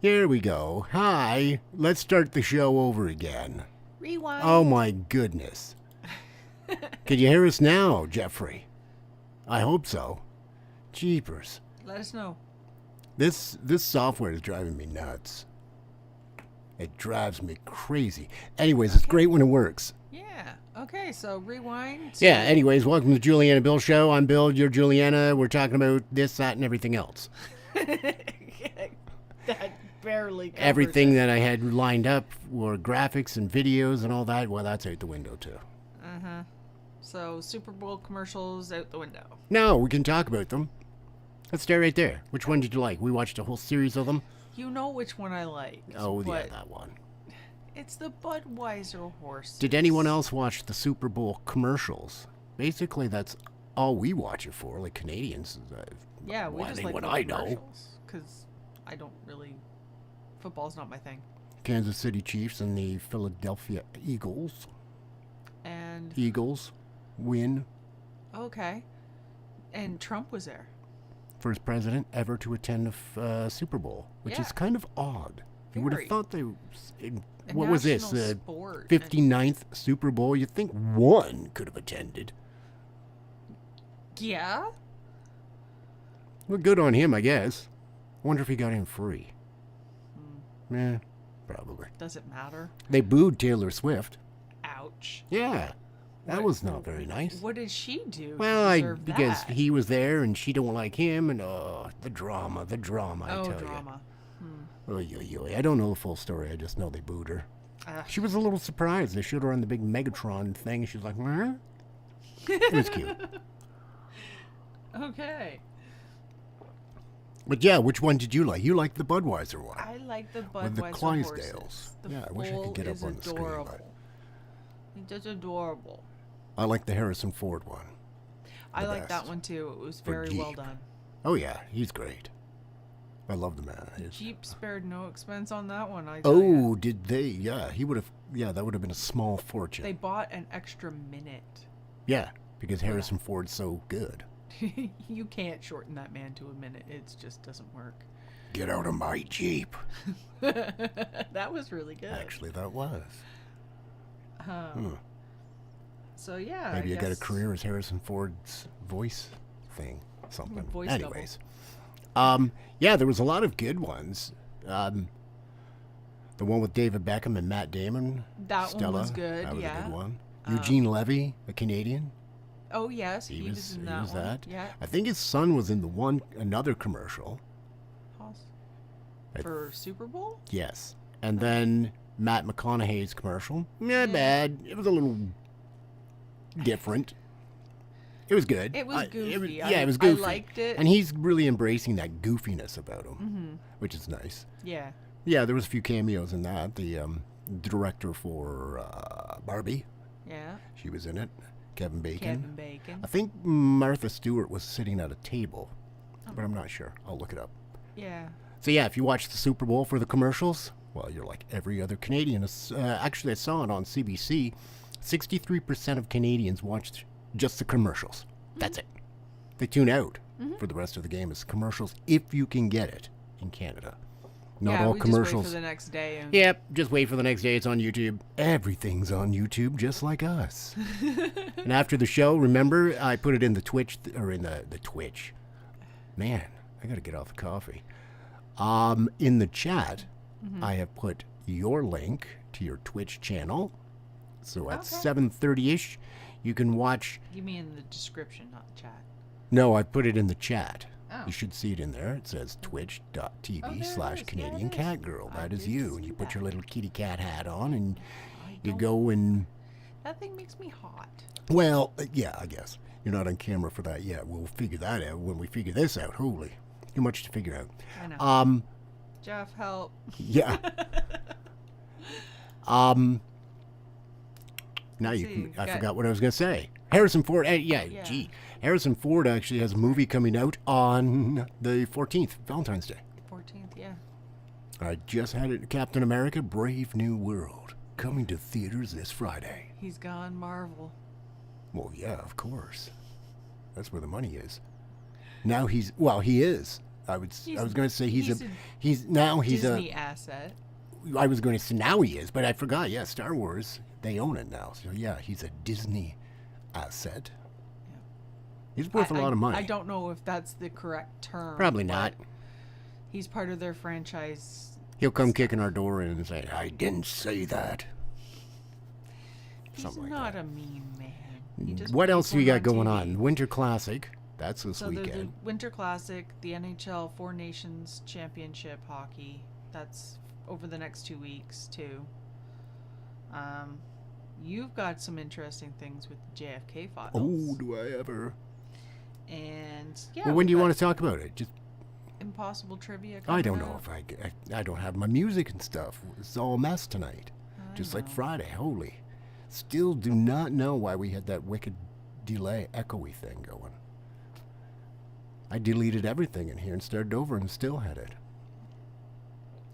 Here we go. Hi. Let's start the show over again. Rewind. Oh my goodness. Can you hear us now, Jeffrey? I hope so. Jeepers. Let us know. This software is driving me nuts. It drives me crazy. Anyways, it's great when it works. Yeah. Okay, so rewind. Yeah, anyways, welcome to the Julianna Bill Show. I'm Bill, you're Julianna. We're talking about this, that, and everything else. That barely covers Everything it. that I had lined up were graphics and videos and all that. Well, that's out the window, too. Uh-huh. So, Super Bowl commercials out the window. No, we can talk about them. Let's start right there. Which one did you like? We watched a whole series of them. You know which one I like. Oh, yeah, that one. It's the Budweiser horse. Did anyone else watch the Super Bowl commercials? Basically, that's all we watch it for, like Canadians. Yeah, we just like what the I know. commercials. Because I don't really... Football's not my thing. Kansas City Chiefs and the Philadelphia Eagles. And... Eagles win. Okay. And Trump was there. First president ever to attend a Super Bowl, which is kind of odd. You would have thought they... What was this? The 59th Super Bowl? You'd think one could have attended. Yeah? Well, good on him, I guess. Wonder if he got in free. Probably. Does it matter? They booed Taylor Swift. Ouch. Yeah. That was not very nice. What did she do? Well, because he was there and she don't like him, and the drama, I tell drama. you. I don't know the full story. I just know they booed her. She was a little surprised. They showed her on the big Megatron thing. She was like, huh? It was cute. Okay. But yeah, which one did you like? You liked the Budweiser one. I like the Budweiser with the Clydesdales. horses. I wish I could get up on the screen. But It's just adorable. I like the Harrison Ford one. I like that one too. It was very well done. Oh yeah, he's great. I love the man. Jeep spared no expense on that one. Did they? Yeah, he would have. Yeah, that would have been a small fortune. They bought an extra minute. Yeah, because Harrison Ford's so good. You can't shorten that man to a minute. It just doesn't work. Get out of my Jeep. That was really good. Actually, that was. So yeah, maybe I got a career as Harrison Ford's voice thing, something. Voice Anyways, yeah, there was a lot of good ones. The one with David Beckham and Matt Damon. That Stella, one was good. That was a good one. Eugene Levy, a Canadian. Oh yes, he was in that one. Yeah. I think his son was in another commercial. For Super Bowl? Yes. And then Matt McConaughey's commercial. Not bad. It was a little different. It was good. It was goofy. It was goofy. I liked it. And he's really embracing that goofiness about him, which is nice. Yeah. Yeah, there was a few cameos in that. The director for Barbie. Yeah. She was in it. Kevin Bacon. I think Martha Stewart was sitting at a table, but I'm not sure. I'll look it up. Yeah. So yeah, if you watch the Super Bowl for the commercials, well, you're like every other Canadian. Actually, I saw it on CBC. 63% of Canadians watched just the commercials. That's it. They tune out for the rest of the game. It's commercials if you can get it in Canada. Not all commercials. Just wait for the next day. Yep, just wait for the next day. It's on YouTube. Everything's on YouTube, just like us. And after the show, remember, I put it in the Twitch, or in the Twitch. Man, I gotta get off the coffee. In the chat, I have put your link to your Twitch channel. So at 7:30ish, you can watch. You mean in the description, not the chat? No, I put it in the chat. Oh. You should see it in there. It says twitch.tv/Canadian Cat Girl. That is you. And you put your little kitty cat hat on and you go and... That thing makes me hot. Well, yeah, I guess. You're not on camera for that yet. We'll figure that out when we figure this out. Holy. Too much to figure out. I know. Jeff, help. Yeah. Now I forgot what I was going to say. Harrison Ford, Harrison Ford actually has a movie coming out on the 14th, Valentine's Day. 14th, yeah. I just had it, Captain America, Brave New World, coming to theaters this Friday. He's gone Marvel. Well, yeah, of course. That's where the money is. Now he is. I was He's- going to say he's he's a Disney asset. I was going to say now he is, but I forgot. Yeah, Star Wars, they own it now. So yeah, he's a Disney asset. Yeah. He's worth a lot of money. I don't know if that's the correct term. Probably not. He's part of their franchise. He'll come kicking our door in and say, "I didn't say that." He's Something like not that. a mean man. He just What plays else do we one got going TV. on? Winter Classic. That's this So there's the weekend. Winter Classic, the NHL Four Nations Championship hockey. That's over the next 2 weeks too. You've got some interesting things with the JFK files. Oh, do I ever? And yeah. Well, when do you want to talk about it? Just Impossible trivia? I don't coming know up? if I don't have my music and stuff. It's all a mess tonight. I Just like know. Friday. Holy. Still do not know why we had that wicked delay, echoey thing going. I deleted everything in here and started over and still had it.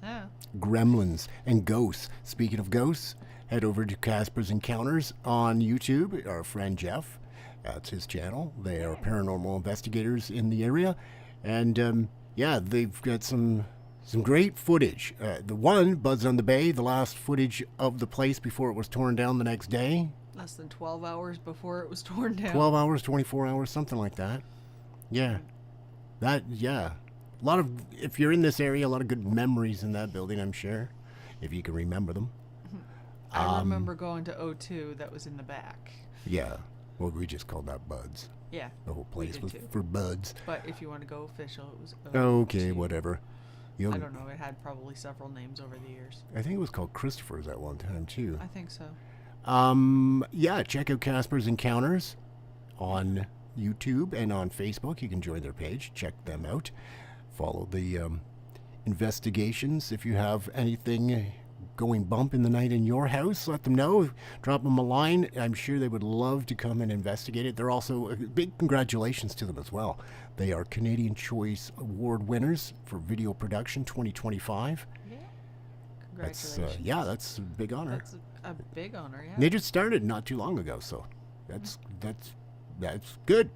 Yeah. Gremlins and ghosts. Speaking of ghosts, head over to Casper's Encounters on YouTube. Our friend Jeff, that's his channel. They are paranormal investigators in the area. And yeah, they've got some great footage. The one, Buds on the Bay, the last footage of the place before it was torn down the next day. Less than 12 hours before it was torn down. 12 hours, 24 hours, something like that. Yeah. Yeah. A lot of, if you're in this area, a lot of good memories in that building, I'm sure, if you can remember them. I remember going to O2 that was in the back. Yeah. Well, we just called that Buds. Yeah. The whole we place did was too. for Buds. But if you want to go official, it was O2. Okay, whatever. I don't know. It had probably several names over the years. I think it was called Christopher's at one time, too. I think so. Yeah, check out Casper's Encounters on YouTube and on Facebook. You can join their page. Check them out. Follow the investigations. If you have anything going bump in the night in your house, let them know. Drop them a line. I'm sure they would love to come and investigate it. They're also, big congratulations to them as well. They are Canadian Choice Award winners for video production 2025. Yeah. That's Congratulations. yeah, that's a big honor. That's a big honor, yeah. They just started not too long ago, so that's good.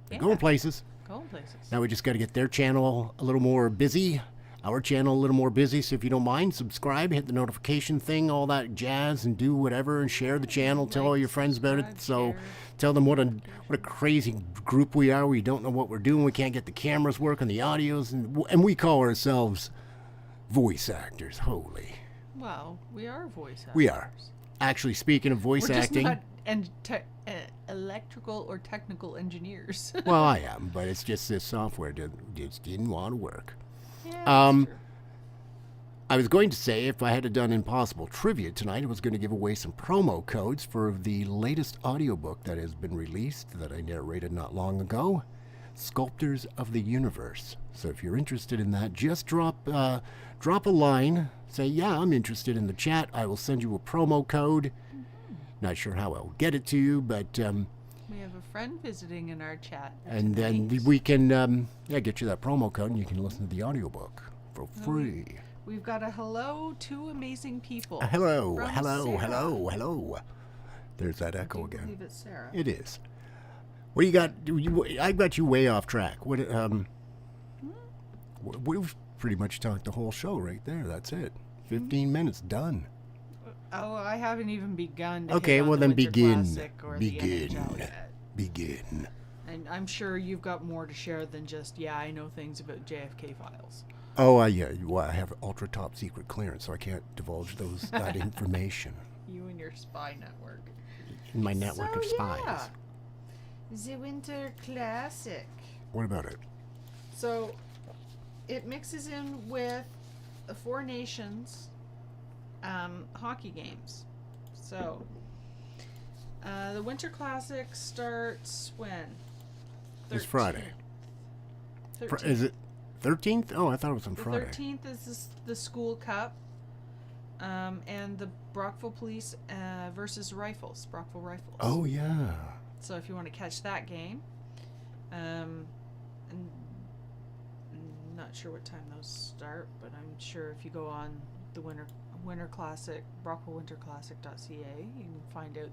They're Yeah. going places. Going places. Now we just got to get their channel a little more busy, our channel a little more busy. So if you don't mind, subscribe, hit the notification thing, all that jazz, and do whatever, and share the channel. Tell all your friends about it. subscribe, So share. tell them what a crazy group we are. We don't know what we're doing. We can't get the cameras working, the audios, and we call ourselves voice actors. Holy, Well, we are voice actors. we are. Actually, speaking of voice We're just acting. not electrical or technical engineers. Well, I am, but it's just this software just didn't want to work. Yeah, Um, that's true. I was going to say if I had done Impossible Trivia tonight, I was going to give away some promo codes for the latest audiobook that has been released that I narrated not long ago, Sculptors of the Universe. So if you're interested in that, just drop a line, say, yeah, I'm interested in the chat. I will send you a promo code. Not sure how I'll get it to you, but We have a friend visiting in our chat. and then tonight. we can get you that promo code and you can listen to the audiobook for free. We've got a hello to amazing people. Hello, from hello, Sarah. hello. There's that I echo do again. believe it's Sarah. It is. What do you got? I got you way off track. We've pretty much talked the whole show right there. That's it. 15 minutes done. Oh, I haven't even begun. To Okay, hit on well the then Winter begin. Classic or Begin. The NHL yet. Begin. And I'm sure you've got more to share than just, yeah, I know things about JFK files. Oh, yeah. Well, I have ultra top secret clearance, so I can't divulge that information You and your spy network. in my network of spies. Yeah. The Winter Classic. What about it? So, it mixes in with the Four Nations hockey games. So, the Winter Classic starts when? It's Friday. 13th. Is it 13th? Oh, I thought it was on The Friday. 13th is the school cup, and the Brockville Police versus Rifles, Brockville Rifles. Oh, yeah. So if you want to catch that game, and I'm not sure what time those start, but I'm sure if you go on the Winter Classic, BrockvilleWinterClassic.ca, you can find out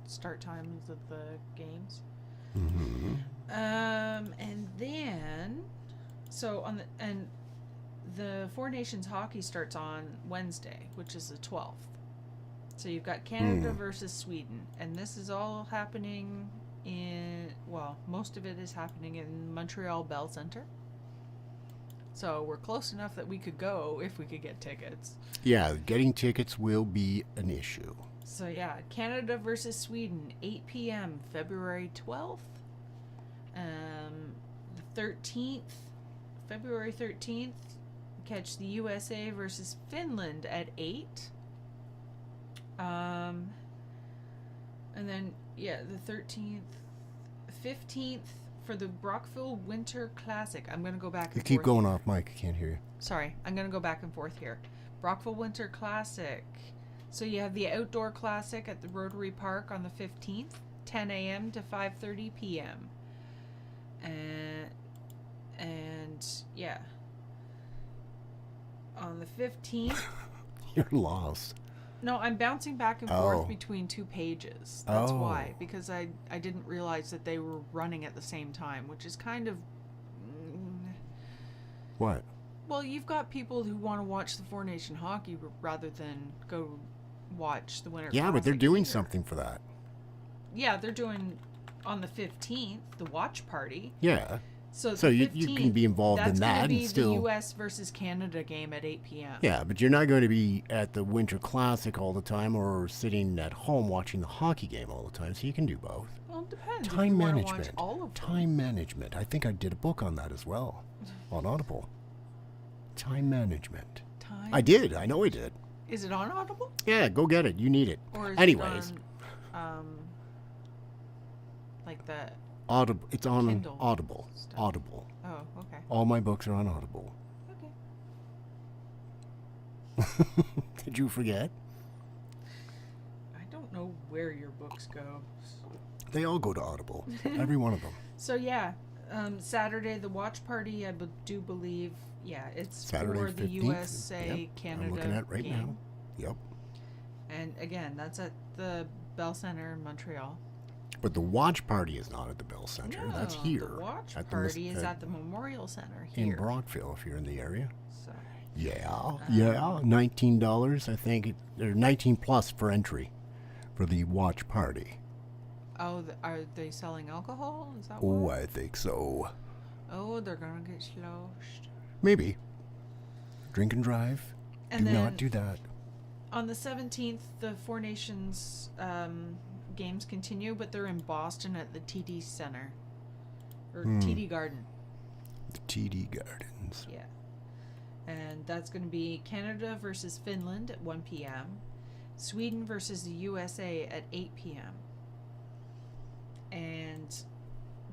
start times of the games. Mm-hmm. And then So the Four Nations hockey starts on Wednesday, which is the 12th. So you've got Canada versus Sweden, and this is all happening most of it is happening in Montreal Bell Centre. So we're close enough that we could go if we could get tickets. Yeah, getting tickets will be an issue. So yeah, Canada versus Sweden, 8 p.m. February 12th. The 13th, February 13th, catch the USA versus Finland at 8. And then the 13th, 15th for the Brockville Winter Classic. I'm going to go back and forth. You keep going off mic, I can't hear you. Sorry, I'm going to go back and forth here. Brockville Winter Classic. So you have the Outdoor Classic at the Rotary Park on the 15th, 10 a.m. to 5:30 p.m. And yeah. On the 15th... You're lost. No, I'm bouncing back and forth between two pages. That's why. Because I didn't realize that they were running at the same time, which is kind of... What? Well, you've got people who want to watch the Four Nation hockey rather than go watch the Winter Classic. Yeah, but they're doing something for that. Yeah, they're doing on the 15th, the watch party. Yeah. So you can be involved in that that's going to be and still the U.S. versus Canada game at 8 p.m. Yeah, but you're not going to be at the Winter Classic all the time or sitting at home watching the hockey game all the time, so you can do both. Well, it depends. Time management. Watch all of them. Time management. I think I did a book on that as well on Audible. Time management. I did. I know I did. Is it on Audible? Yeah, go get it. You need it. Or is Anyways. it on, like that? Audible. It's on Kindle Audible. stuff. Audible. Oh, okay. All my books are on Audible. Okay. Did you forget? I don't know where your books go. They all go to Audible. Every one of them. So yeah, Saturday the watch party. I do believe. Yeah, it's Saturday for the 15th. USA Canada. I'm looking at right game. now. Yep. And again, that's at the Bell Centre in Montreal. But the watch party is not at the Bell Centre. No, That's here. The watch at party is at the Memorial Centre here. In Brockville, if you're in the area. So, yeah, $19, I think. Or 19 plus for entry for the watch party. Oh, are they selling alcohol? Is that Oh, why? I think so. Oh, they're going to get sloshed. Maybe. Drink and drive. And do then not do that. On the 17th, the Four Nations games continue, but they're in Boston at the TD Center. Or TD Garden. The TD Gardens. Yeah. And that's going to be Canada versus Finland at 1 p.m. Sweden versus the USA at 8 p.m. And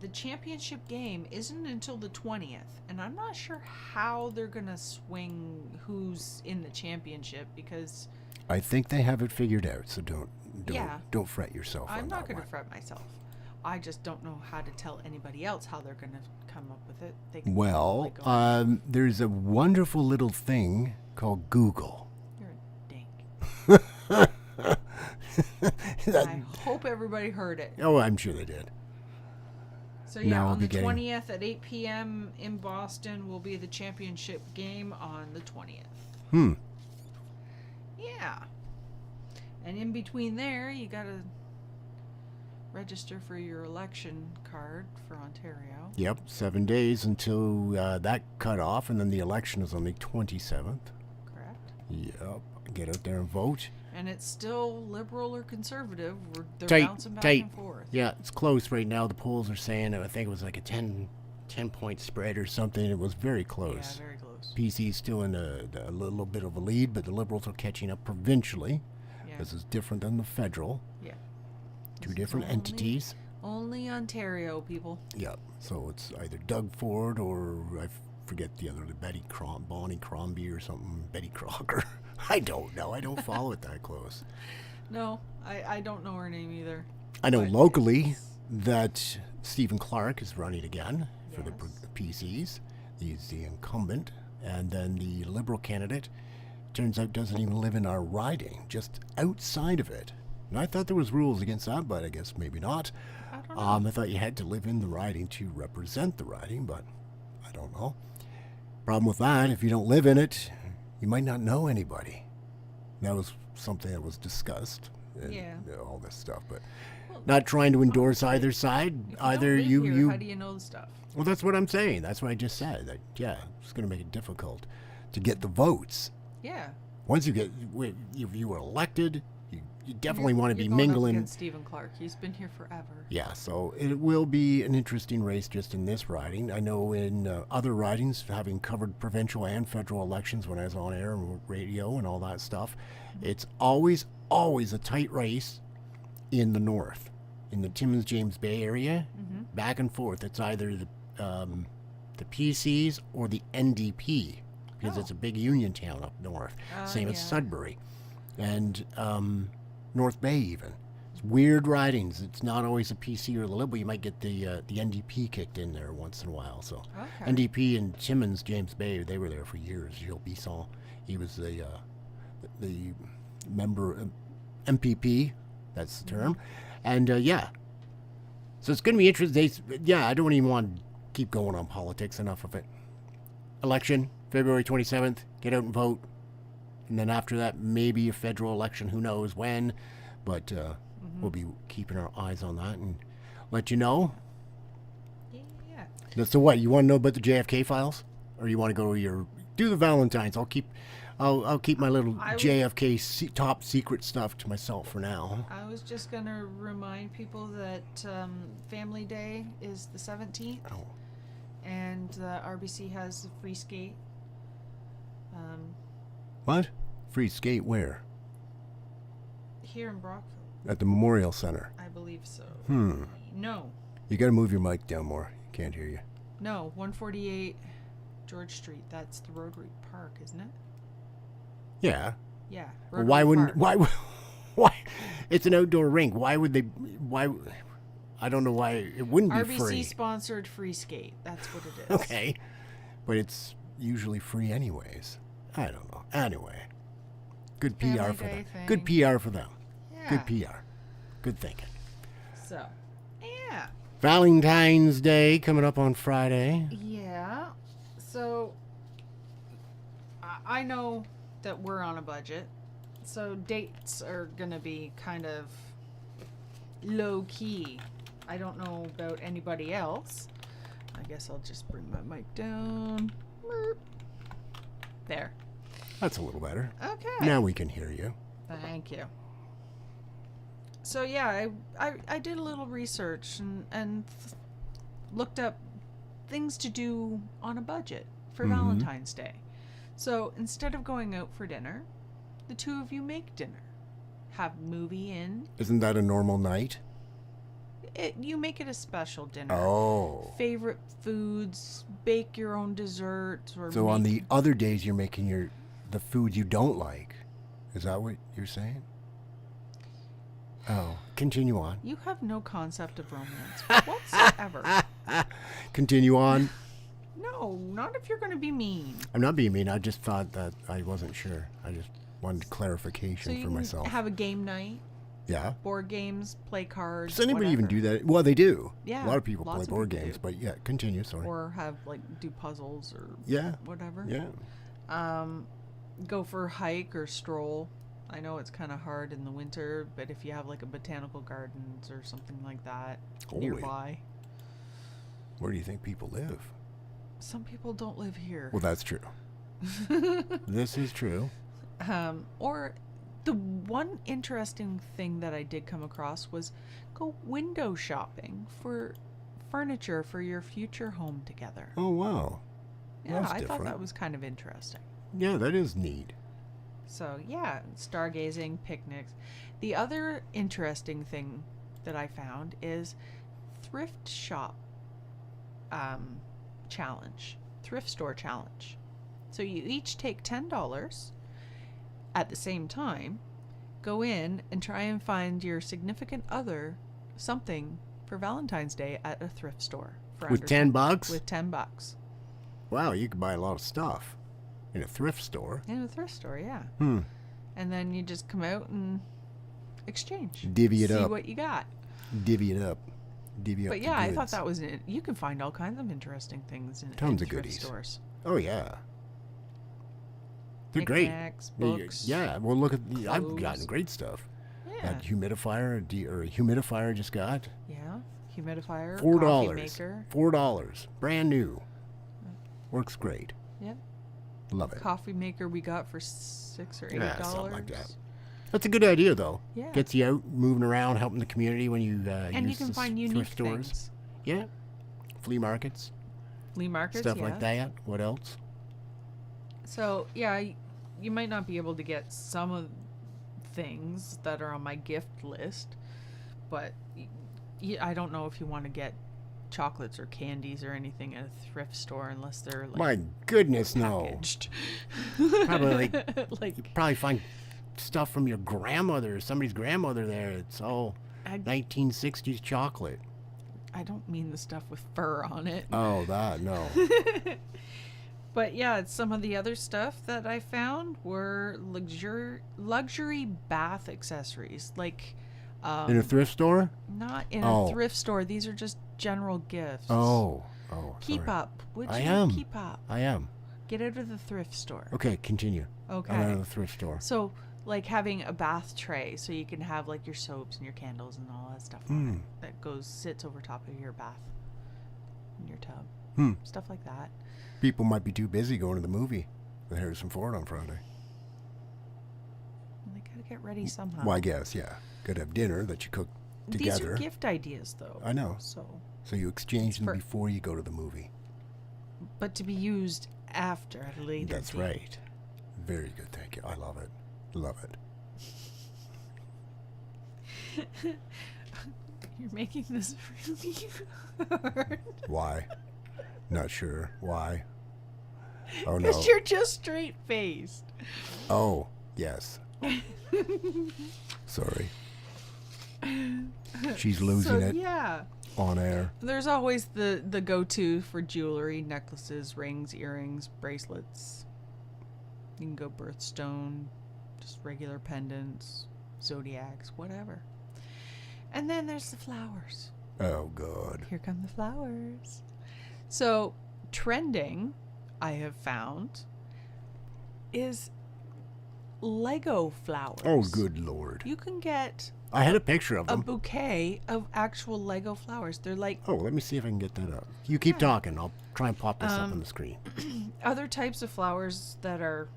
the championship game isn't until the 20th. And I'm not sure how they're going to swing who's in the championship because... I think they have it figured out, so don't fret yourself. I'm on not that going to one. fret myself. I just don't know how to tell anybody else how they're going to come up with it. Well, there's a wonderful little thing called Google. You're a dink. I hope everybody heard it. Oh, I'm sure they did. So yeah, on the 20th at 8 p.m. in Boston will be the championship game on the 20th. Yeah. And in between there, you got to register for your election card for Ontario. Yep, 7 days until that cut off, and then the election is on the 27th. Correct. Yep, get out there and vote. And it's still liberal or conservative. They're bouncing back and forth. Yeah, it's close right now. The polls are saying, I think it was like a 10-point spread or something. It was very close. Yeah, very close. PC's still in a little bit of a lead, but the Liberals are catching up provincially. Yeah. This is different than the federal. Yeah. Two different entities. Only Ontario, people. Yeah, so it's either Doug Ford or I forget the other, Bonnie Crombie or something, Betty Crocker. I don't know. I don't follow it that close. No, I don't know her name either. I know locally that Stephen Clark is running again for the PCs. He's the incumbent. And then the Liberal candidate, turns out, doesn't even live in our riding, just outside of it. And I thought there was rules against that, but I guess maybe not. I don't know. I thought you had to live in the riding to represent the riding, but I don't know. Problem with that, if you don't live in it, you might not know anybody. That was something that was discussed. And, Yeah. all this stuff, but Well, not trying to endorse honestly, either side. If Either don't live you, here, you. How do you know the stuff? Well, that's what I'm saying. That's what I just said. That it's going to make it difficult to get the votes. Yeah. Once you get, if you were elected, you definitely want to be You're going mingling. up against Stephen Clark. He's been here forever. Yeah, so it will be an interesting race just in this riding. I know in other ridings, having covered provincial and federal elections when I was on air and radio and all that stuff, it's always a tight race in the north, in the Timmins James Bay area, back and forth. It's either the PCs or the NDP, because it's a big union town up north. Same as Sudbury and North Bay even. It's weird ridings. It's not always a PC or the Liberal. You might get the NDP kicked in there once in a while. So NDP and Timmins James Bay, they were there for years. Gilles Bisson, he was the member MPP. That's the term. And so it's going to be interesting. I don't even want to keep going on politics. Enough of it. Election, February 27th. Get out and vote. And then after that, maybe a federal election. Who knows when. But we'll be keeping our eyes on that and let you know. Yeah. So what? You want to know about the JFK files? Or you want to go to do the Valentines? I'll keep my little JFK top secret stuff to myself for now. I was just going to remind people that Family Day is the 17th. Oh. And RBC has a free skate. What? Free skate where? Here in Brockville. At the Memorial Center. I believe so. No. You got to move your mic down more. Can't hear you. No, 148 George Street. That's the Rotary Park, isn't it? Yeah. Yeah. Well, why? It's an outdoor rink. Why would they? Why? I don't know why it wouldn't be free. RBC sponsored free skate. That's what it is. Okay, but it's usually free anyways. I don't know. Anyway, good PR for them. Good PR for them. Yeah. Good PR. Good thinking. So, yeah. Valentine's Day coming up on Friday. Yeah. So, I know that we're on a budget, so dates are going to be kind of low key. I don't know about anybody else. I guess I'll just bring my mic down. There. That's a little better. Okay. Now we can hear you. Thank you. So yeah, I did a little research and looked up things to do on a budget for Valentine's Day. So instead of going out for dinner, the two of you make dinner. Have movie in. Isn't that a normal night? You make it a special dinner. Oh. Favorite foods, bake your own desserts. So on the other days you're making the food you don't like. Is that what you're saying? Oh, continue on. You have no concept of romance whatsoever. Continue on. No, not if you're going to be mean. I'm not being mean. I just thought that I wasn't sure. I just wanted clarification for myself. Have a game night. Yeah. Board games, play cards. Does anybody even whatever. do that? Well, they do. Yeah. A lot of people lots play of board people games, do. but yeah, continue. Sorry. Or have do puzzles or whatever. Yeah. Go for a hike or stroll. I know it's kind of hard in the winter, but if you have like a botanical gardens or something like that nearby. Where do you think people live? Some people don't live here. Well, that's true. This is true. Or the one interesting thing that I did come across was go window shopping for furniture for your future home together. Oh, wow. Yeah, That's I different. thought that was kind of interesting. Yeah, that is neat. So, yeah, stargazing, picnics. The other interesting thing that I found is thrift shop challenge, thrift store challenge. So you each take $10 at the same time, go in and try and find your significant other something for Valentine's Day at a thrift store. With $10? With $10. Wow, you could buy a lot of stuff in a thrift store. In a thrift store, yeah. And then you just come out and exchange. Divvy it up. See what you got. Divvy it up. Divvy up. But yeah, I thought that was it. You can find all kinds of interesting things in Tons of thrift goodies. stores. Oh, yeah. They're great. Knickknacks, books. Yeah, well, look at... I've clothes. gotten great stuff. Yeah. That humidifier, or a humidifier I just got. Yeah. Humidifier. $4. Coffee maker. $4. Brand new. Works great. Yeah. Love it. Coffee maker we got for $6 or $8. Yeah, something like that. That's a good idea, though. Yeah. Gets you out, moving around, helping the community when you and use you can the find unique thrift stores. things. Yeah. Flea markets. Flea markets, Stuff yeah. like that. What else? So, yeah, you might not be able to get some of things that are on my gift list, but I don't know if you want to get chocolates or candies or anything at a thrift store unless they're like My goodness, packaged. Probably like you probably find stuff from your grandmother or somebody's grandmother there. It's all 1960s chocolate. I don't mean the stuff with fur on it. Oh, that, no. But yeah, some of the other stuff that I found were luxury bath accessories, like In a thrift store? not in Oh. a thrift store. These are just general gifts. Oh, Keep sorry. up. Would I you am. keep up? I am. Get out of the thrift store. Okay, continue. Okay. I'm out of the thrift store. So, like having a bath tray, so you can have like your soaps and your candles and all that stuff on it that sits over top of your bath, in your tub, stuff like that. People might be too busy going to the movie with Harrison Ford on Friday. They gotta get ready somehow. Well, I guess, yeah. Gotta have dinner that you cook together. These are gift ideas, though. I know. So, you exchange them for- before you go to the movie. but to be used after at a later That's date. right. Very good, thank you. I love it. Love it. You're making this really hard. Why? Not sure. Why? Oh, no. Because you're just straight faced. Oh, yes. Sorry. She's losing it Yeah. on air. There's always the go-to for jewelry, necklaces, rings, earrings, bracelets. You can go birthstone, just regular pendants, zodiacs, whatever. And then there's the flowers. Oh, God. Here come the flowers. So, trending, I have found, is Lego flowers. Oh, good Lord. You can get I had a picture of a them. bouquet of actual Lego flowers. They're like Oh, let me see if I can get that up. You keep talking. I'll try and pop this up on the screen. other types of flowers that are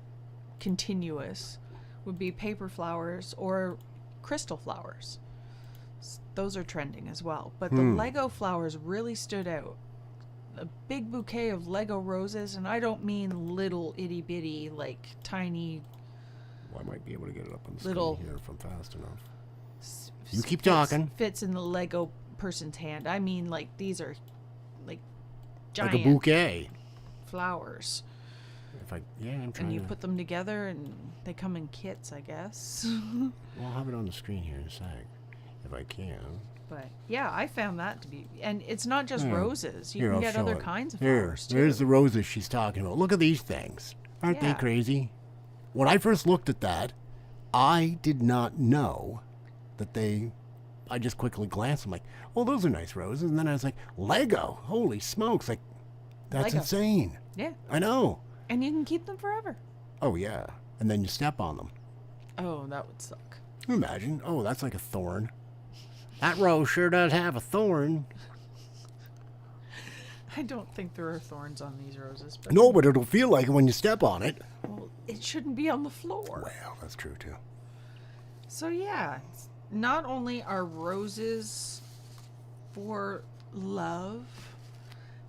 continuous would be paper flowers or crystal flowers. Those are trending as well. But the Lego flowers really stood out. A big bouquet of Lego roses, and I don't mean little itty bitty, like tiny. Well, I might be able to get it up on the Little- screen here if I'm fast enough. You keep talking. Fits in the Lego person's hand. I mean, like these are like giant Like a bouquet. flowers, I'm trying and you to. put them together, and they come in kits, I guess. Well, I'll have it on the screen here in a sec, if I can. But yeah, I found that to be, and it's not just Yeah. roses. You Here, can I'll get show other it. kinds of Here, flowers too. there's the roses she's talking about. Look at these things. Aren't they Yeah. crazy? When I first looked at that, I did not know that I just quickly glanced. I'm like, oh, those are nice roses. And then I was like, Lego. Holy smokes. Like, that's Lego. insane. Yeah, I know. and you can keep them forever. Oh, yeah. And then you step on them. Oh, that would suck. Can you imagine? Oh, that's like a thorn. That rose sure does have a thorn. I don't think there are thorns on these roses. But No, but it'll feel like it when you step on it. well, it shouldn't be on the floor. Well, that's true, too. So yeah, not only are roses for love,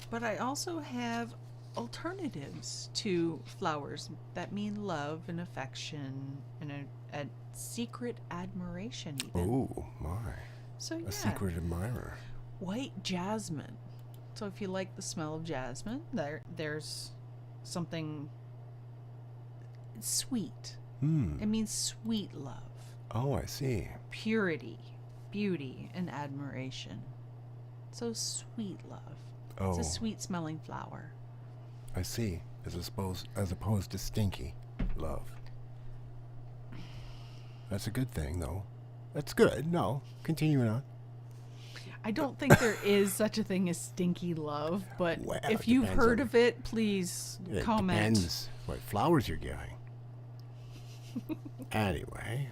but I also have alternatives to flowers that mean love and affection and a secret admiration even. Oh, my. So yeah, A secret admirer. white jasmine. So if you like the smell of jasmine, there's something sweet. It means sweet love, Oh, I see. purity, beauty, and admiration. So sweet love. Oh, It's a sweet smelling flower. I see. As opposed to stinky love. That's a good thing, though. That's good. No, continuing on. I don't think there is such a thing as stinky love, but Well, if it you've depends heard on- of it, please It comment. depends what flowers you're getting. Anyway,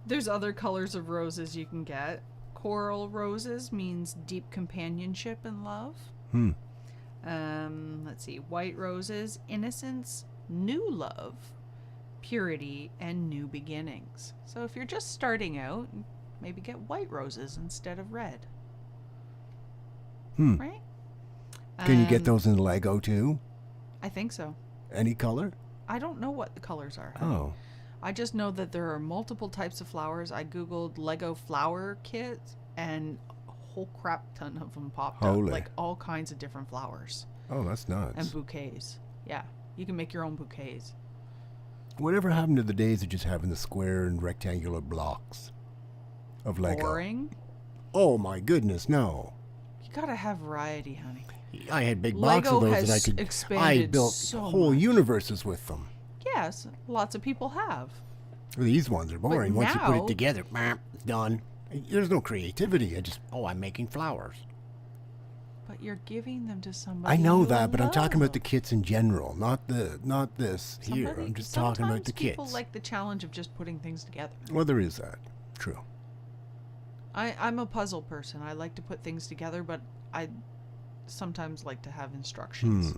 There's other colors of roses you can get. Coral roses means deep companionship and love. Let's see. White roses, innocence, new love, purity, and new beginnings. So if you're just starting out, maybe get white roses instead of red. Right? can you get those in Lego too? I think so. Any color? I don't know what the colors are. honey. Oh, I just know that there are multiple types of flowers. I googled Lego flower kits, and a whole crap ton of them popped Holy. up. Like all kinds of different flowers oh, that's nuts. and bouquets. Yeah, you can make your own bouquets. Whatever happened to the days of just having the square and rectangular blocks of Lego? Boring. Oh my goodness, no. You gotta have variety, honey. I had big box Lego of those has that I could. I expanded built so whole much. universes with them. Yes, lots of people have. These ones are boring. Once you put now- it together, it's done. There's no creativity. I'm making flowers. But you're giving them to somebody. I know you that, but I'm talking about the love. kits in general, not this here. Somebody- I'm just talking about sometimes the people kits. like the challenge of just putting things together. Well, there is that. True. I'm a puzzle person. I like to put things together, but I sometimes like to have instructions.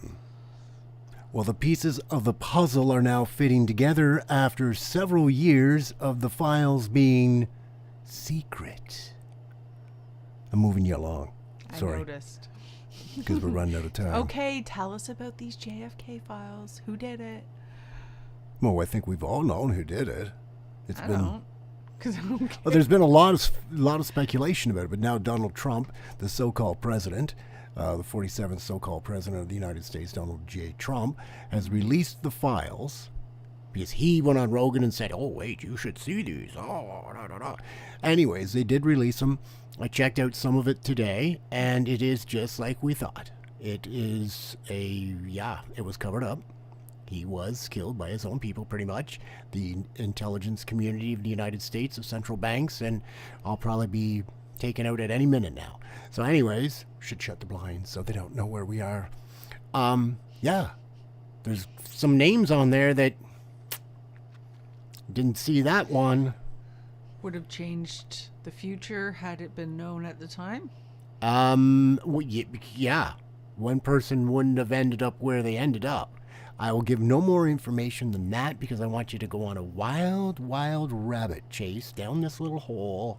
Well, the pieces of the puzzle are now fitting together after several years of the files being secret. I'm moving you along. I Sorry, noticed. because we're running out of time. Okay, tell us about these JFK files. Who did it? Well, I think we've all known who did it. It's I been don't. Because I don't care. well, there's been a lot of speculation about it, but now Donald Trump, the so-called president, the 47th so-called president of the United States, Donald J. Trump, has released the files because he went on Rogan and said, "Oh wait, you should see these." Oh, da, da, da. Anyways, they did release them. I checked out some of it today, and it is just like we thought. It is it was covered up. He was killed by his own people, pretty much. The intelligence community of the United States, of central banks, and I'll probably be taken out at any minute now. So anyways, should shut the blinds so they don't know where we are. There's some names on there that didn't see that one. Would have changed the future had it been known at the time. Yeah. One person wouldn't have ended up where they ended up. I will give no more information than that because I want you to go on a wild, wild rabbit chase down this little hole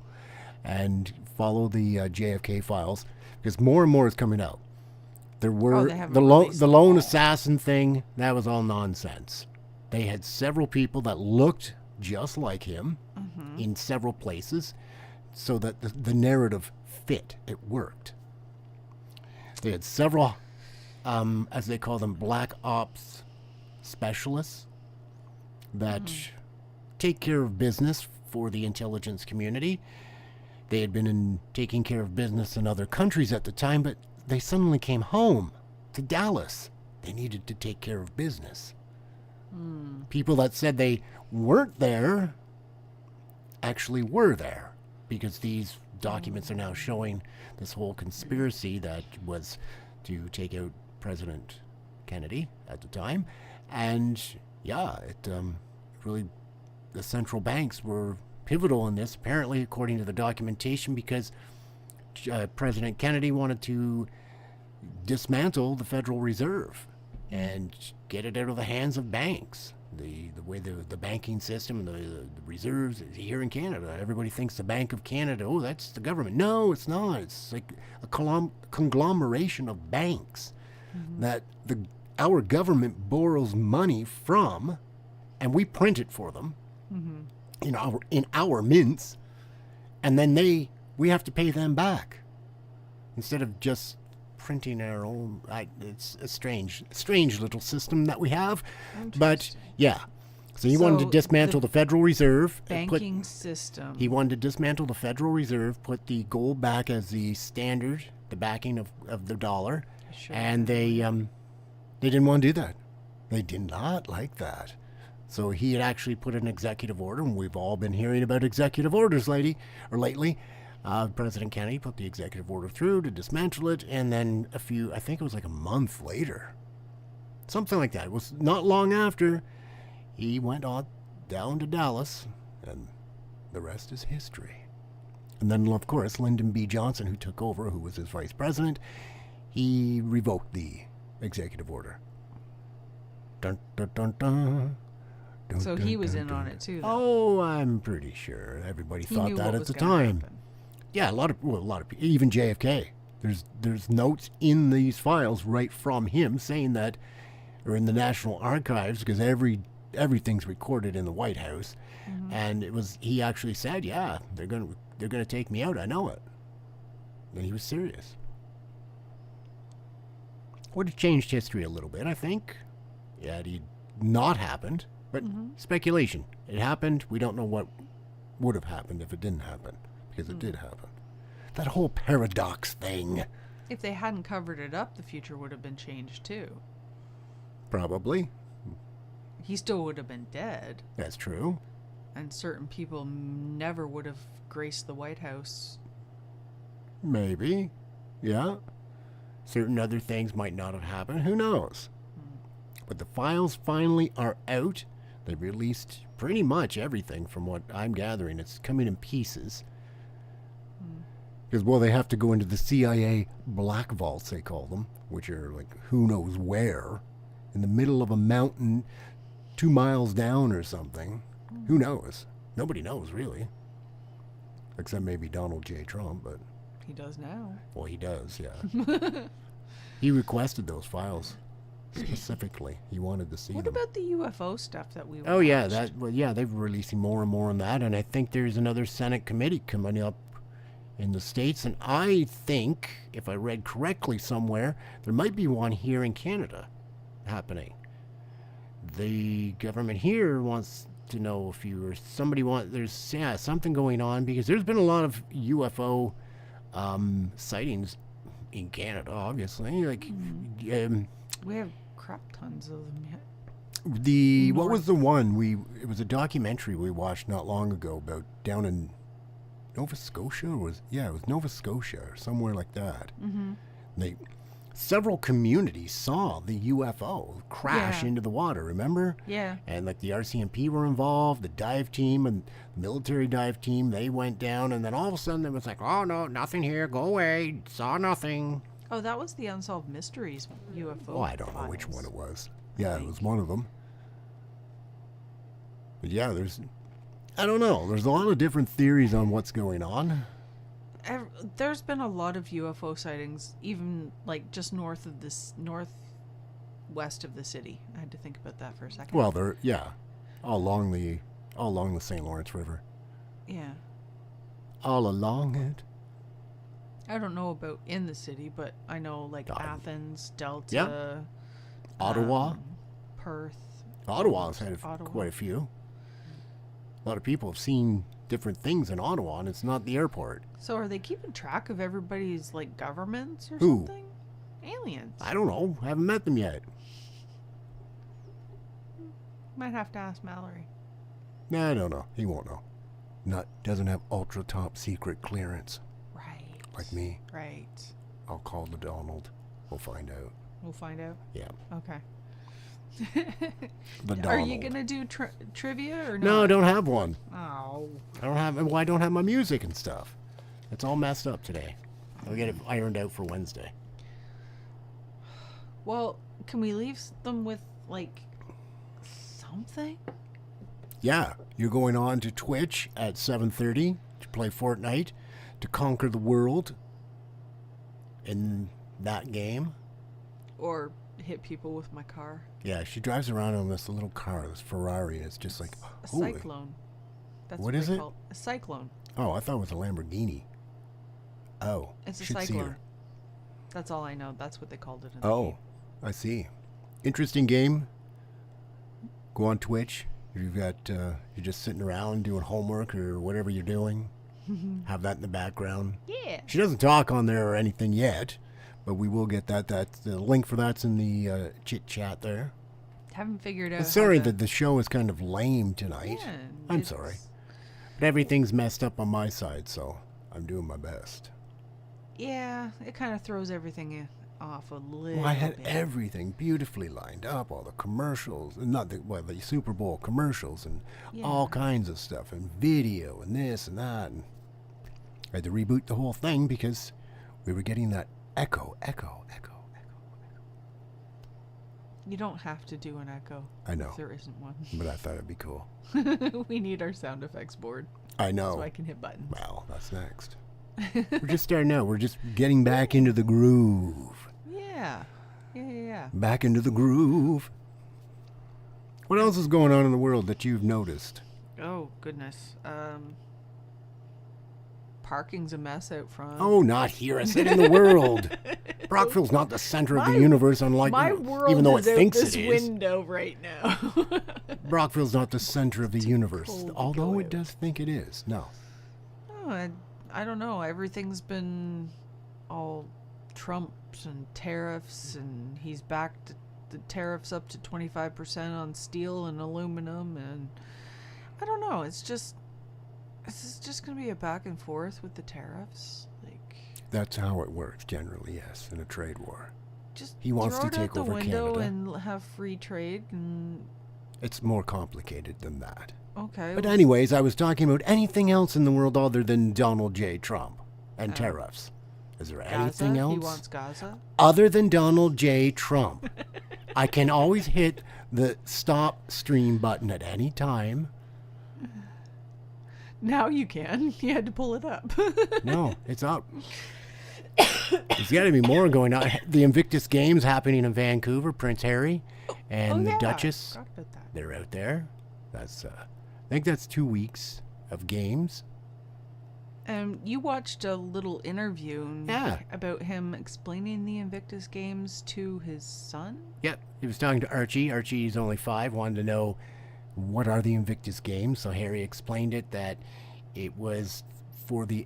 and follow the JFK files because more and more is coming out. There were they haven't the released them lone all. assassin thing. That was all nonsense. They had several people that looked just like him in several places, so that the narrative fit. It worked. They had several, as they call them, black ops specialists that take care of business for the intelligence community. They had been taking care of business in other countries at the time, but they suddenly came home to Dallas. They needed to take care of business. People that said they weren't there actually were there because these documents are now showing this whole conspiracy that was to take out President Kennedy at the time. And it really, the central banks were pivotal in this, apparently, according to the documentation, because President Kennedy wanted to dismantle the Federal Reserve and get it out of the hands of banks. The way the banking system and the reserves here in Canada, everybody thinks the Bank of Canada, oh, that's the government. No, it's not. It's like a conglomeration of banks that our government borrows money from, and we print it for them in our mints, and then we have to pay them back instead of just printing our own. It's a strange little system that we have, but yeah. So he wanted to So dismantle the Federal Reserve. Banking system. He wanted to dismantle the Federal Reserve, put the gold back as the standard, the backing of the dollar, Sure. and they didn't want to do that. They did not like that. So he had actually put an executive order, and we've all been hearing about executive orders lately. President Kennedy put the executive order through to dismantle it, and then I think it was like a month later, something like that. It was not long after he went on down to Dallas, and the rest is history. And then, of course, Lyndon B. Johnson, who took over, who was his vice president, he revoked the executive order. Dun, dun, dun, dun. Dun, So dun, he was dun, in dun. on it too. Then. Oh, I'm pretty sure everybody He thought knew that what at was the gonna time. happen. Yeah, a lot of people, even JFK. There's notes in these files right from him saying that, or in the National Archives, because everything's recorded in the White House, and he actually said, yeah, they're gonna take me out. I know it, and he was serious. Would have changed history a little bit, I think. Yeah, it not happened, but speculation. It happened. We don't know what would have happened if it didn't happen, because it did happen. That whole paradox thing. If they hadn't covered it up, the future would have been changed too. Probably. He still would have been dead, That's true. and certain people never would have graced the White House. Maybe. Yeah. Certain other things might not have happened. Who knows? But the files finally are out. They released pretty much everything from what I'm gathering. It's coming in pieces. Because, well, they have to go into the CIA black vaults, they call them, which are like who knows where, in the middle of a mountain 2 miles down or something. Who knows? Nobody knows, really. Except maybe Donald J. Trump, but... He does now. Well, he does, yeah. He requested those files specifically. He wanted to see What them. about the UFO stuff that we Oh, yeah, watched? they're releasing more and more on that, and I think there's another Senate committee coming up in the States, and I think, if I read correctly somewhere, there might be one here in Canada happening. The government here wants to know if there's something going on, because there's been a lot of UFO sightings in Canada, obviously. Like, We have crap tons of them yet. what was the one it was a documentary we watched not long ago about down in Nova Scotia, it was Nova Scotia or somewhere like that. Several communities saw the UFO crash into the water, remember? Yeah. And like the RCMP were involved, the dive team and the military dive team, they went down, and then all of a sudden it was like, oh no, nothing here, go away, saw nothing. Oh, that was the Unsolved Mysteries UFO. Oh, I don't know which files. one it was. Yeah, it was one of them. But yeah, I don't know. There's a lot of different theories on what's going on. There's been a lot of UFO sightings, even like just northwest of the city. I had to think about that for a second. Well, all along the St. Lawrence River. Yeah. All along it. I don't know about in the city, but I know like Athens, Delta, Yeah. Ottawa. Perth. Ottawa's had Ottawa. quite a few. A lot of people have seen different things in Ottawa, and it's not the airport. So are they keeping track of everybody's like governments or Who? something? Aliens. I don't know. I haven't met them yet. Might have to ask Mallory. Nah, I don't know. He won't know. Doesn't have ultra top secret clearance Right. like me. Right. I'll call the Donald. We'll find out. We'll find out. Yeah. Okay. The Donald. Are you gonna do trivia or No, I not? don't have one. Oh. I don't have my music and stuff. It's all messed up today. I'll get it ironed out for Wednesday. Well, can we leave them with like something? Yeah, you're going on to Twitch at 7:30 to play Fortnite, to conquer the world in that game. Or hit people with my car? Yeah, she drives around on this little car, this Ferrari, and it's just like, A holy. cyclone. That's What they is it? call a cyclone. Oh, I thought it was a Lamborghini. Oh, It's a should see cyclone. her. That's all I know. That's what they called it in the Oh, game. I see. Interesting game. Go on Twitch. If you're just sitting around doing homework or whatever you're doing, have that in the background. Yeah. She doesn't talk on there or anything yet, but we will get that. The link for that's in the chit chat there. Haven't figured out. I'm sorry that the show is kind of lame tonight. Yeah, I'm sorry. But everything's messed up on my side, so I'm doing my best. Yeah, it kind of throws everything off a little Well, I had bit. everything beautifully lined up, all the commercials, not the Super Bowl commercials and all kinds of stuff, and video and this and that. And I had to reboot the whole thing because we were getting that echo. You don't have to do an echo. I know. If there isn't one. But I thought it'd be cool. We need our sound effects board. I know. So I can hit buttons. Well, that's next. We're just starting out. We're just getting back into the groove. Yeah. Back into the groove. What else is going on in the world that you've noticed? Oh, goodness. Parking's a mess out front. Oh, not here. I said in the world. Brockville's not the center of the universe, unlike my world even though is it thinks out this it is. window right now. Brockville's not the center of the universe, cold to although go it out. does think it is. No. Oh, I don't know. Everything's been all Trumps and tariffs, and he's backed the tariffs up to 25% on steel and aluminum, and I don't know. This is just going to be a back and forth with the tariffs. Like, That's how it works generally, yes, in a trade war. just He wants throw to it take out the over window Canada. and have free trade. And It's more complicated than that. okay, But anyways, I was talking about anything else in the world other than Donald J. Trump and tariffs. Is there Gaza? anything else? He wants Gaza. Other than Donald J. Trump. I can always hit the stop stream button at any time. Now you can. You had to pull it up. No, it's up. There's got to be more going on. The Invictus Games happening in Vancouver. Prince Harry and the Duchess. Forgot about that. They're out there. That's I think that's 2 weeks of games. You watched a little interview Yeah. about him explaining the Invictus Games to his son. Yep. He was talking to Archie. Archie's only 5, wanted to know what are the Invictus Games. So Harry explained it that it was for the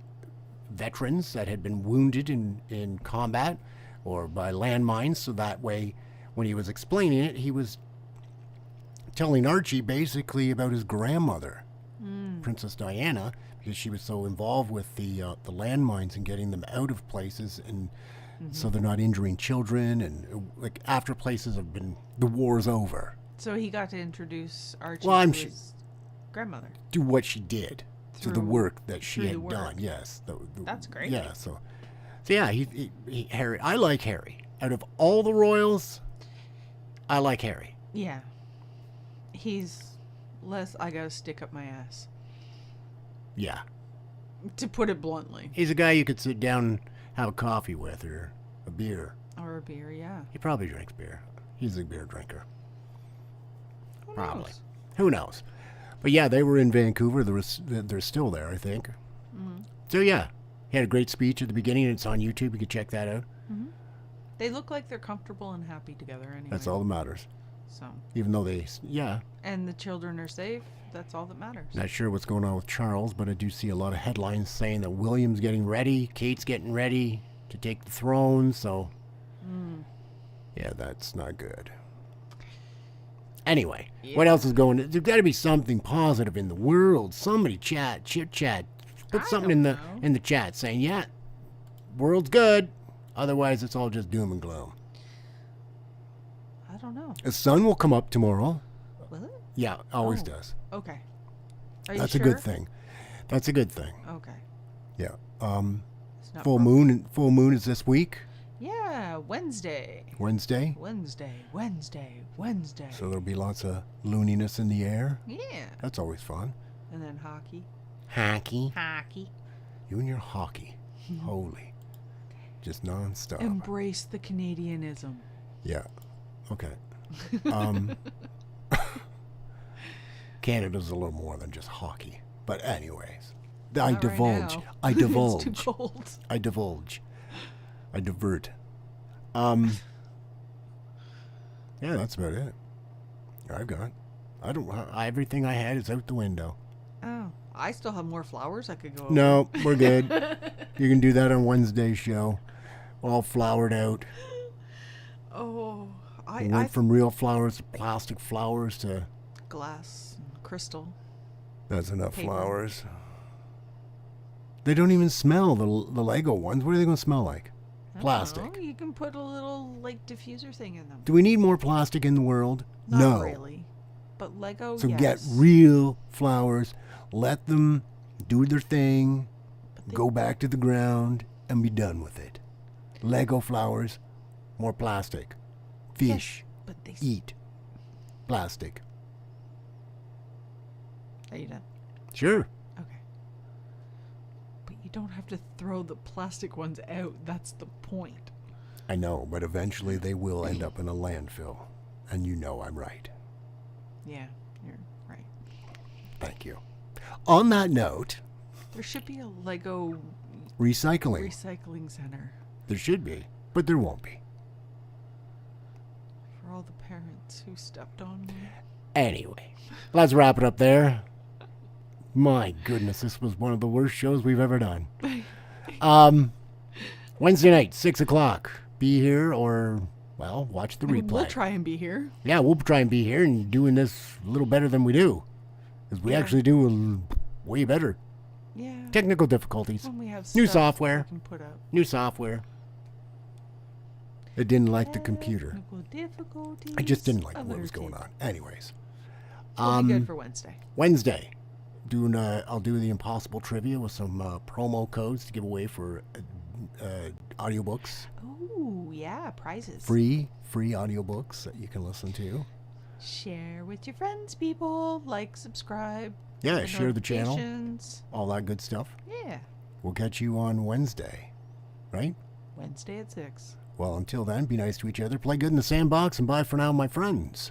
veterans that had been wounded in combat or by landmines. So that way, when he was explaining it, he was telling Archie basically about his grandmother, Princess Diana, because she was so involved with the landmines and getting them out of places, and so they're not injuring children, and like after places have been, the war's over. So he got to introduce Archie Well, to his grandmother. Do what she did, to the Through- work that she through had the work. done. Yes, That's great. Yeah, so yeah, he Harry. I like Harry. Out of all the royals, I like Harry. Yeah. He's less I gotta stick up my ass. Yeah, To put it bluntly. he's a guy you could sit down and have a coffee with or a beer. Or a beer, yeah. He probably drinks beer. He's a beer drinker. Who Probably. knows? Who knows? But yeah, they were in Vancouver. They're still there, I think. So yeah, he had a great speech at the beginning. It's on YouTube. You can check that out. They look like they're comfortable and happy together anyway. That's all that matters. So, Even though yeah, and the children are safe. That's all that matters. not sure what's going on with Charles, but I do see a lot of headlines saying that William's getting ready, Kate's getting ready to take the throne. So yeah, that's not good. Anyway, what else is going on? There's got to be something positive in the world. Somebody chit chat. Put I something don't in the know. in the chat saying, yeah, world's good. Otherwise, it's all just doom and gloom. I don't know. The sun will come up tomorrow. Will it? Yeah, always Oh. does. Okay. Are you That's sure? a good thing. That's a good thing. Okay. Yeah. It's not Full broken. moon is this week, Yeah, Wednesday. Wednesday. Wednesday. So there'll be lots of looniness in the air. Yeah. That's always fun. And then hockey. Hockey. Hockey. You and your hockey. Holy. Just nonstop. Embrace the Canadianism. Yeah. Okay. Canada's a little more than just hockey. But anyways, I Not right divulge. now. I divulge. It's too cold. I divulge. I divert. Yeah, that's about it. I've got. I don't. Everything I had is out the window. Oh, I still have more flowers I could go over. No, we're good. You can do that on Wednesday's show. All flowered out. Oh, We went from real flowers to plastic flowers to... glass, and crystal. That's enough Paper. flowers. They don't even smell, the Lego ones. What are they going to smell like? I don't Plastic. know. You can put a little like diffuser thing in them. Do we need more plastic in the world? Not No. really. But Lego, So yes. get real flowers. Let them do their thing. Go back to the ground and be done with it. Lego flowers, more plastic. Fish, Yes, but they... eat. Plastic. Are you done? Sure. Okay. But you don't have to throw the plastic ones out. That's the point. I know, but eventually they will end up in a landfill. And you know I'm right. Yeah, you're right. Thank you. On that note, There should be a Lego recycling. recycling center There should be, but there won't be. for all the parents who stepped on me. Anyway, let's wrap it up there. My goodness, this was one of the worst shows we've ever done. Wednesday night, 6 o'clock. Be here or, well, watch the replay. We'll try and be here. Yeah, we'll try and be here and doing this a little better than we do. Because we Yeah. actually do way better. Yeah. Technical difficulties. When we have New stuff software. we can put up. New software. It didn't like the computer. Technical difficulties. I just didn't like what was averted. going on. Anyways. We'll be good for Wednesday. Wednesday. I'll do the impossible trivia with some promo codes to give away for audiobooks. Oh, yeah, prizes. Free audiobooks that you can listen to. Share with your friends, people. Like, subscribe. Yeah, get share the channel. notifications. All that good stuff. Yeah. We'll catch you on Wednesday. Right? Wednesday at 6. Well, until then, be nice to each other, play good in the sandbox, and bye for now, my friends.